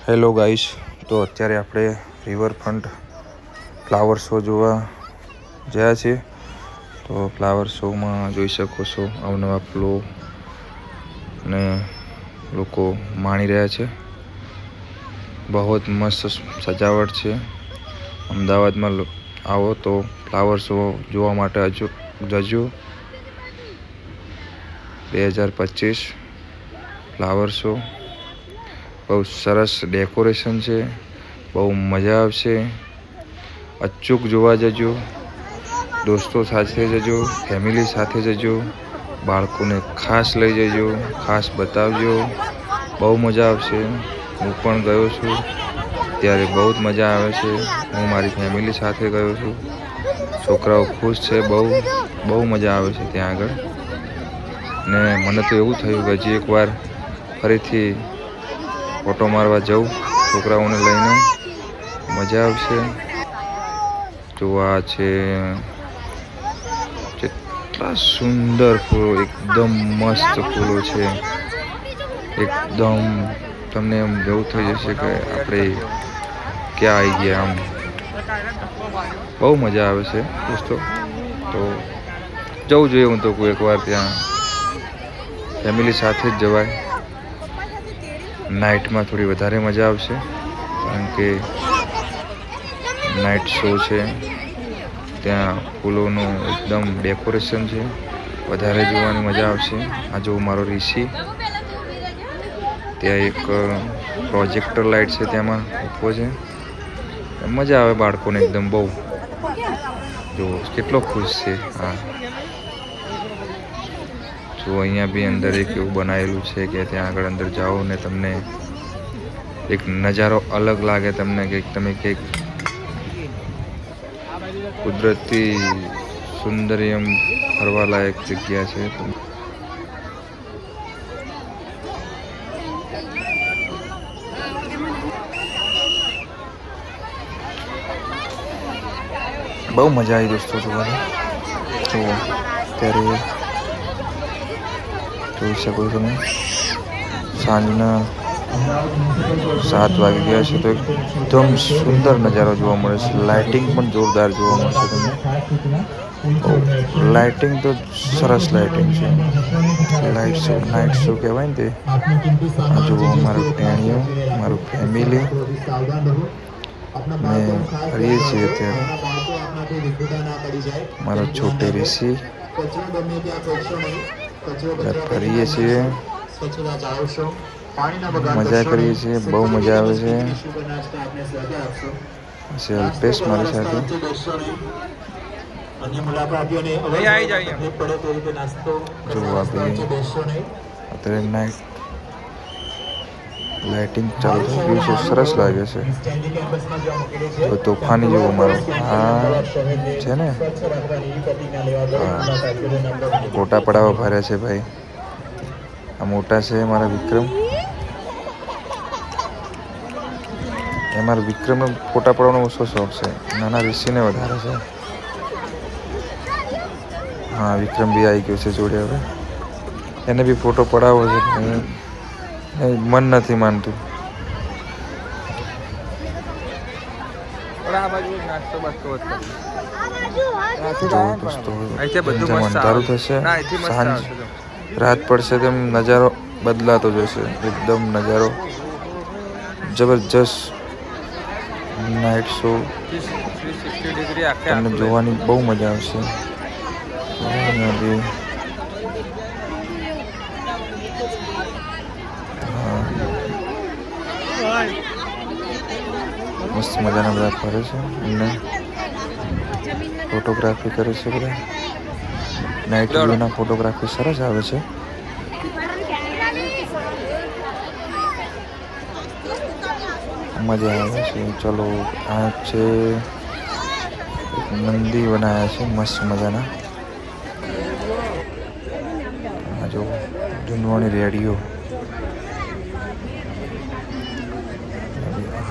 Hello guys, તો અત્યારે આપણે રિવરફ્રન્ટ ફ્લાવર શો જોવા ગયા છીએ. તો ફ્લાવર શોમાં જોઈ શકો છો અવનવા ફૂલો અને લોકો માણી રહ્યા છે. બહુ જ મસ્ત સજાવટ છે. અમદાવાદમાં આવો તો ફ્લાવર શો જોવા માટે જજો. 2025 ફ્લાવર શો બહુ સરસ ડેકોરેશન છે. બહુ મજા આવશે. અચૂક જોવા જજો. દોસ્તો સાથે જજો, ફેમિલી સાથે જજો. બાળકોને ખાસ લઈ જજો, ખાસ બતાવજો. બહુ મજા આવશે. હું પણ ગયો છું, ત્યારે બહુ જ મજા આવે છે. હું મારી ફેમિલી સાથે ગયો છું. છોકરાઓ ખુશ છે. બહુ મજા આવે છે ત્યાં આગળ. ને મને તો એવું થયું કે હજી એકવાર ફરીથી ફોટો મારવા જવું છોકરાઓને લઈને. મજા આવશે. તો આ છે કેટલા સુંદર ફૂલો, એકદમ મસ્ત ફૂલો છે. એકદમ તમને એમ એવું થઈ જશે કે આપણે ક્યાં આવી ગયા. આમ બહુ મજા આવે છે દોસ્તો. તો જવું જોઈએ. હું તો કોઈ એકવાર ત્યાં ફેમિલી સાથે જ જવાય. નાઇટમાં થોડી વધારે મજા આવશે, કારણ કે નાઇટ શો છે. ત્યાં ફૂલોનું એકદમ ડેકોરેશન છે. વધારે જોવાની મજા આવશે. આ જો મારો ઋષિ, ત્યાં એક પ્રોજેક્ટર લાઇટ છે, તેમાં ઊભો છે. મજા આવે બાળકોને એકદમ. બહુ જો કેટલો ખુશ છે. હા, જો અહીંયા બી અંદર એક એવું બનાવેલું છે કે ત્યાં આગળ અંદર જાઓ ને તમને એક નજારો અલગ લાગે. તમને કંઈક તમે કંઈક કુદરતી સુંદર્ય ફરવા લાયક જગ્યા છે. બહુ મજા આવી દોસ્તો જોવાની. તો ત્યારે જોઈ શકો છો તમે, સાંજના 7 વાગી ગયા છે. તો એકદમ સુંદર નજારો જોવા મળે છે. લાઇટિંગ પણ જોરદાર જોવા મળશે તમને. લાઇટિંગ તો સરસ લાઇટિંગ છે. નાઇટ શો કહેવાય ને તે. આ જુઓ મારું ટેણીઓ, મારું ફેમિલી ને ફરીએ છીએ અત્યારે. મારો છોટે ઋષિ ફરીએ છીએ, મજા કરીએ છીએ. બહુ મજા આવે છે. અલ્પેશ મારી સાથે. જો અત્યારે નાઇટ લાઇટિંગ ચાલુ થઈ ગયું છે. સરસ લાગે છે. તો તોફાની જેવો મારો હા છે ને. ફોટા પડાવવા ભારે છે ભાઈ. આ મોટા છે મારા વિક્રમ. મારા વિક્રમને ફોટા પાડવાનો ઓછો શોખ છે. નાના ઋષિને વધારે છે. હા, વિક્રમ બી આવી ગયો છે જોડે. હવે એને બી ફોટો પડાવવો છે. મન નથી માનતું. અંધારું થશે, સાંજ રાત પડશે તેમ નજારો બદલાતો જશે. એકદમ નજારો જબરજસ્ત. નાઇટ શો તમને જોવાની બહુ મજા આવશે. મસ્ત મજાના બધા ફરે છે અને ફોટોગ્રાફી કરે છે બધા. નાઇટ વ્યૂના ફોટોગ્રાફી સરસ આવે છે. મજા આવે છે. ચલો, આ છે મંદિર બનાવ્યા છે મસ્ત મજાના. આ જો જૂનવાણી રેડિયો.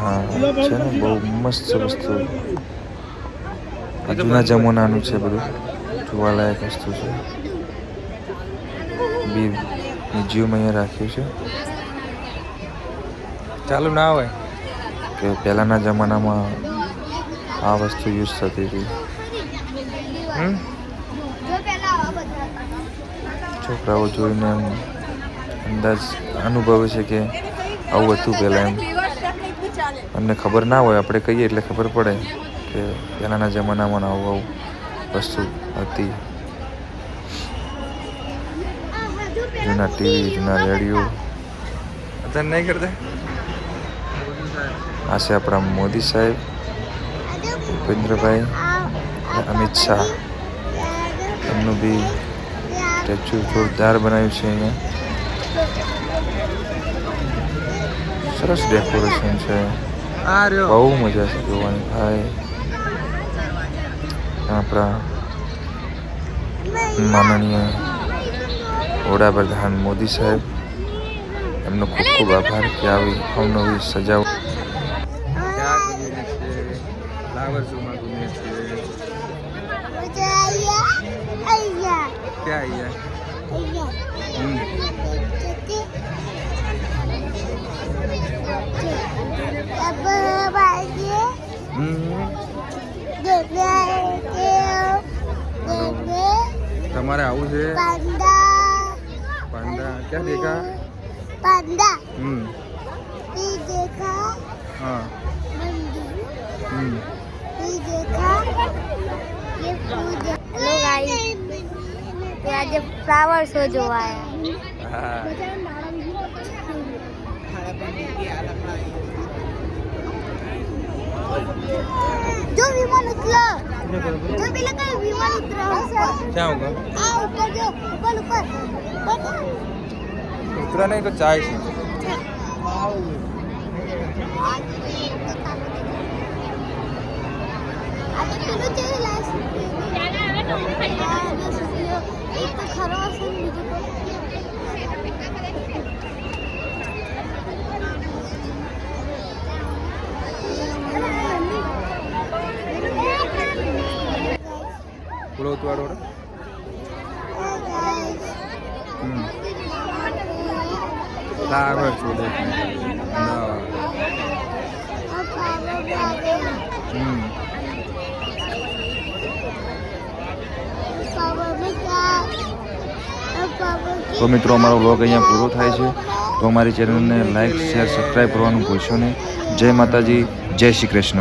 હા છે ને, બહુ મસ્ત વસ્તુ. જૂના જમાનાનું છે બધું. જોવાલાયક વસ્તુ છે. મ્યુઝિયમ અહીંયા રાખ્યું છે. ચાલુ ના હોય કે પહેલાંના જમાનામાં આ વસ્તુ યુઝ થતી હતી. છોકરાઓ જોઈને એમ અંદાજ અનુભવે છે કે આવું હતું પહેલાં એમ. એમને ખબર ના હોય, આપણે કહીએ એટલે ખબર પડે કે પહેલાંના જમાનામાં આવું વસ્તુ હતી. જૂના ટીવી, જૂના રેડિયો અત્યારે નહીં કરતા. આ છે આપણા મોદી સાહેબ, ભૂપેન્દ્રભાઈ, અમિત શાહ. એમનું બી સ્ટેચ્યુ જોરદાર બનાવ્યું છે અહીંયા. સરસ ડેકોરેશન છે, બહુ મજા છે જોવાની ભાઈ. આપણા માનનીય વડાપ્રધાન મોદી સાહેબ, એમનો ખૂબ ખૂબ આભાર કે આવી અવનવી સજાવટ. ફ્લાવર શોમાં ઘૂમીએ છીએ. ક્યાં તમારે આવું છે? पांडा क्या देखा? पांडा ये देखा। हाँ ये देखा। ये पूजा। हेलो गाइस, तो आज फ्लावर शो जो आया। जो विमान उतरा, जो भी लगा विमान उतरा। क्या होगा? ऊपर जो ऊपर उतरा नहीं तो चाय से। एक तो खराब से मुझे पुलो तो आरो फ्लावर शो देखने તો મિત્રો અમારો વ્લોગ અહીંયા પૂરો થાય છે. તો અમારી ચેનલને લાઈક, શેર, સબસ્ક્રાઈબ કરવાનું ભૂલશો નહીં. જય માતાજી, જય શ્રી કૃષ્ણ.